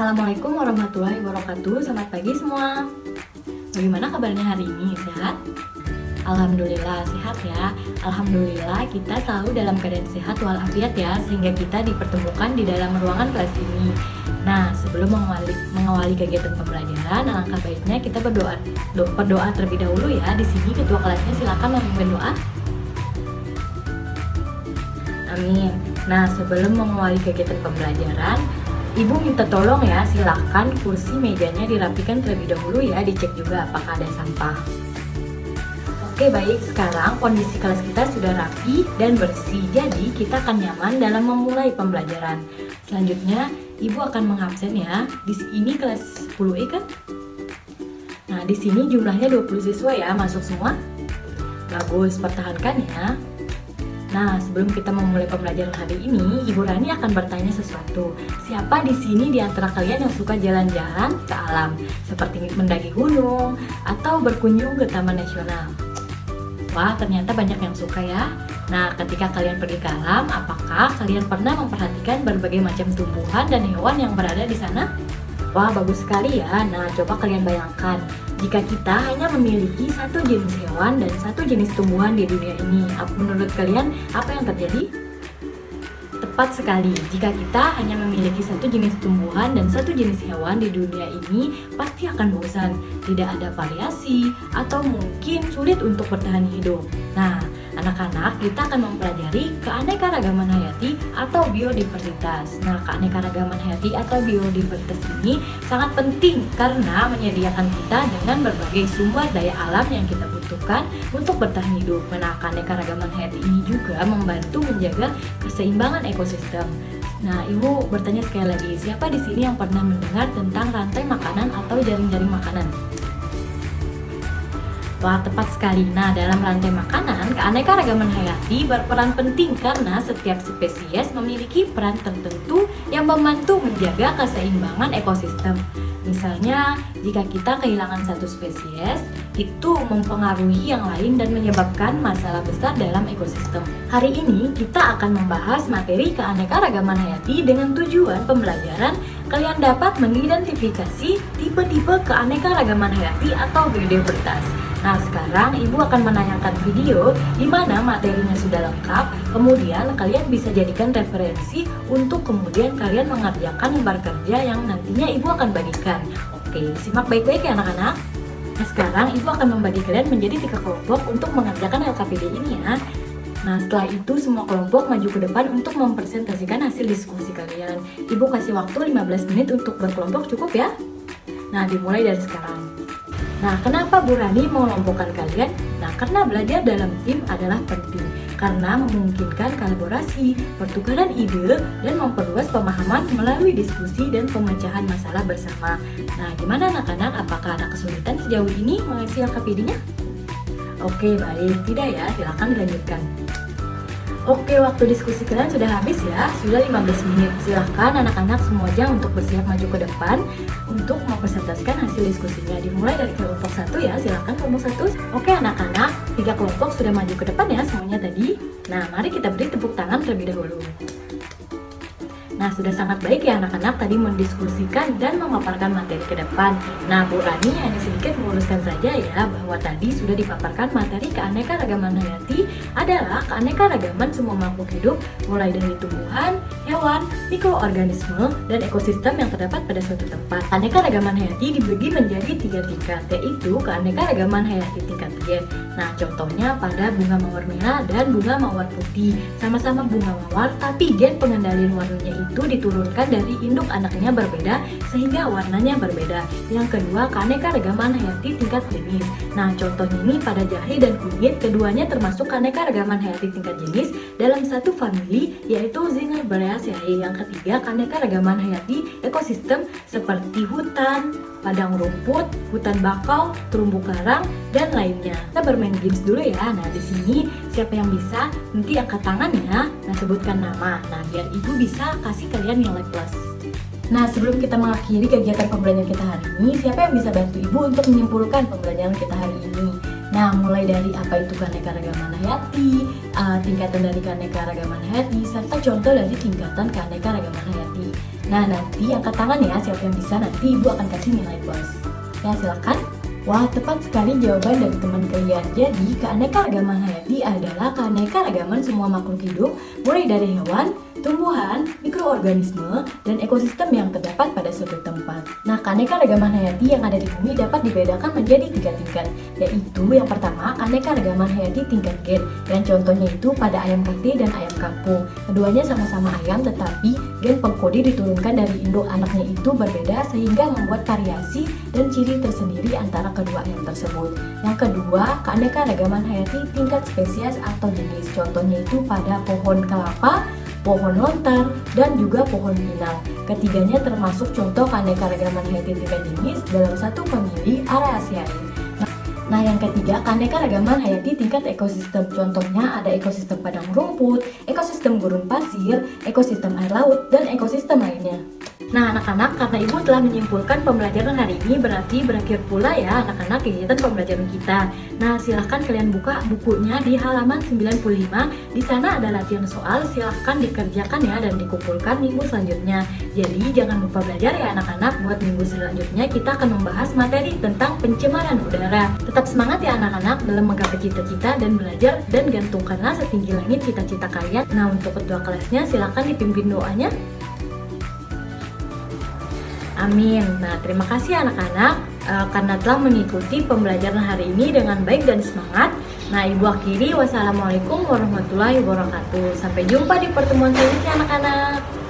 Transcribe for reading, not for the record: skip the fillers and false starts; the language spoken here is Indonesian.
Assalamualaikum warahmatullahi wabarakatuh. Selamat pagi semua. Bagaimana kabarnya hari ini? Sehat? Alhamdulillah sehat ya. Alhamdulillah kita selalu dalam keadaan sehat walafiat ya, sehingga kita dipertemukan di dalam ruangan kelas ini. Nah, sebelum mengawali kegiatan pembelajaran, alangkah baiknya kita berdoa terlebih dahulu ya. Di sini ketua kelasnya silakan memimpin doa. Amin. Nah, sebelum mengawali kegiatan pembelajaran, Ibu minta tolong ya, silahkan kursi mejanya dirapikan terlebih dahulu ya, dicek juga apakah ada sampah. Oke baik, sekarang kondisi kelas kita sudah rapi dan bersih, jadi kita akan nyaman dalam memulai pembelajaran. Selanjutnya, Ibu akan mengabsen ya. Di sini kelas 10E kan? Nah, di sini jumlahnya 20 siswa ya, masuk semua? Bagus, pertahankan ya. Nah, sebelum kita memulai pembelajaran hari ini, Ibu Rani akan bertanya sesuatu. Siapa di sini di antara kalian yang suka jalan-jalan ke alam, seperti mendaki gunung atau berkunjung ke Taman Nasional? Wah, ternyata banyak yang suka ya. Nah, ketika kalian pergi ke alam, apakah kalian pernah memperhatikan berbagai macam tumbuhan dan hewan yang berada di sana? Wah, bagus sekali ya. Nah, coba kalian bayangkan, jika kita hanya memiliki satu jenis hewan dan satu jenis tumbuhan di dunia ini, menurut kalian apa yang terjadi? Tepat sekali, jika kita hanya memiliki satu jenis tumbuhan dan satu jenis hewan di dunia ini, pasti akan bosan, tidak ada variasi, atau mungkin sulit untuk bertahan hidup. Nah, anak-anak, kita akan mempelajari keanekaragaman hayati atau biodiversitas. Nah, keanekaragaman hayati atau biodiversitas ini sangat penting karena menyediakan kita dengan berbagai sumber daya alam yang kita butuhkan untuk bertahan hidup. Nah, keanekaragaman hayati ini juga membantu menjaga keseimbangan ekosistem. Nah, Ibu bertanya sekali lagi, siapa di sini yang pernah mendengar tentang rantai makanan atau jaring-jaring makanan? Wah, tepat sekali. Nah, dalam rantai makanan, keanekaragaman hayati berperan penting karena setiap spesies memiliki peran tertentu yang membantu menjaga keseimbangan ekosistem. Misalnya, jika kita kehilangan satu spesies, itu mempengaruhi yang lain dan menyebabkan masalah besar dalam ekosistem. Hari ini, kita akan membahas materi keanekaragaman hayati dengan tujuan pembelajaran kalian dapat mengidentifikasi tipe-tipe keanekaragaman hayati atau biodiversitas. Nah, sekarang Ibu akan menayangkan video di mana materinya sudah lengkap, kemudian kalian bisa jadikan referensi untuk kemudian kalian mengerjakan lembar kerja yang nantinya Ibu akan bagikan. Oke, simak baik-baik ya anak-anak. Nah, sekarang Ibu akan membagi kalian menjadi 3 kelompok untuk mengerjakan LKPD ini ya. Nah, setelah itu semua kelompok maju ke depan untuk mempresentasikan hasil diskusi kalian. Ibu kasih waktu 15 menit untuk berkelompok, cukup ya? Nah, dimulai dari sekarang. Nah, kenapa Bu Rani mengelompokkan kalian? Nah, karena belajar dalam tim adalah penting karena memungkinkan kolaborasi, pertukaran ide, dan memperluas pemahaman melalui diskusi dan pemecahan masalah bersama. Nah, gimana anak-anak? Apakah ada kesulitan sejauh ini mengisi LKPD-nya? Oke, baik. Tidak ya, silakan dilanjutkan. Oke, waktu diskusi kalian sudah habis ya, sudah 15 menit. Silahkan anak-anak semuanya untuk bersiap maju ke depan untuk mempresentasikan hasil diskusinya. Dimulai dari kelompok 1 ya, silahkan kelompok 1. Oke anak-anak, 3 kelompok sudah maju ke depan ya semuanya tadi. Nah, mari kita beri tepuk tangan terlebih dahulu. Nah, sudah sangat baik ya anak-anak tadi mendiskusikan dan memaparkan materi ke depan. Nah, Bu Rani hanya sedikit meluruskan saja ya bahwa tadi sudah dipaparkan materi keanekaragaman hayati adalah keanekaragaman semua makhluk hidup mulai dari tumbuhan, hewan, mikroorganisme, dan ekosistem yang terdapat pada suatu tempat. Keanekaragaman hayati dibagi menjadi 3 tingkat, yaitu keanekaragaman hayati tingkat gen. Nah, contohnya pada bunga mawar merah dan bunga mawar putih. Sama-sama bunga mawar, tapi gen pengendalian warnanya itu diturunkan dari induk anaknya berbeda sehingga warnanya berbeda. Yang kedua, keanekaragaman hayati tingkat jenis. Nah, contohnya ini pada jahe dan kunyit, keduanya termasuk keanekaragaman hayati tingkat jenis dalam satu famili yaitu Zingiberraceae. Yang ketiga, keanekaragaman hayati ekosistem seperti hutan, padang rumput, hutan bakau, terumbu karang, dan lainnya. Kita bermain games dulu ya. Nah, di sini siapa yang bisa nanti angkat tangan ya. Nah, sebutkan nama. Nah, biar Ibu bisa kasih kalian nilai plus. Nah, sebelum kita mengakhiri kegiatan pembelajaran kita hari ini, siapa yang bisa bantu Ibu untuk menyimpulkan pembelajaran kita hari ini? Nah, Nah, mulai dari apa itu keanekaragaman hayati, tingkatan dari keanekaragaman hayati, serta contoh dari tingkatan keanekaragaman hayati. Nah, nanti angkat tangan ya, siapa yang bisa, nanti Ibu akan kasih nilai plus. Ya, silakan. Wah, tepat sekali jawaban dari teman kalian. Jadi, keanekaragaman hayati adalah keanekaragaman semua makhluk hidup, mulai dari hewan, tumbuhan, mikroorganisme, dan ekosistem yang terdapat pada suatu tempat. Nah, keanekaragaman hayati yang ada di bumi dapat dibedakan menjadi 3 tingkat, yaitu yang pertama, keanekaragaman hayati tingkat gen, dan contohnya itu pada ayam kate dan ayam kampung. Keduanya sama-sama ayam, tetapi gen pengkode diturunkan dari induk anaknya itu berbeda sehingga membuat variasi dan ciri tersendiri antara kedua ayam tersebut. Yang kedua, keanekaragaman hayati tingkat spesies atau jenis. Contohnya itu pada pohon kelapa, pohon lontar, dan juga pohon pinang. Ketiganya termasuk contoh keanekaragaman hayati tingkat jenis dalam satu famili Araceae. Nah, yang ketiga, keanekaragaman hayati tingkat ekosistem. Contohnya ada ekosistem padang rumput, ekosistem gurun pasir, ekosistem air laut, dan ekosistem lainnya. Nah, anak-anak, karena Ibu telah menyimpulkan pembelajaran hari ini, berarti berakhir pula ya anak-anak kegiatan pembelajaran kita. Nah, silahkan kalian buka bukunya di halaman 95. Di sana ada latihan soal, silahkan dikerjakan ya dan dikumpulkan minggu selanjutnya. Jadi, jangan lupa belajar ya anak-anak. Buat minggu selanjutnya kita akan membahas materi tentang pencemaran udara. Tetap semangat ya anak-anak dalam menggapai cita-cita dan belajar, dan gantungkanlah setinggi langit cita-cita kalian. Nah, untuk ketua kelasnya silahkan dipimpin doanya. Amin. Nah, terima kasih anak-anak karena telah mengikuti pembelajaran hari ini dengan baik dan semangat. Nah, Ibu akhiri. Wassalamualaikum warahmatullahi wabarakatuh. Sampai jumpa di pertemuan selanjutnya anak-anak.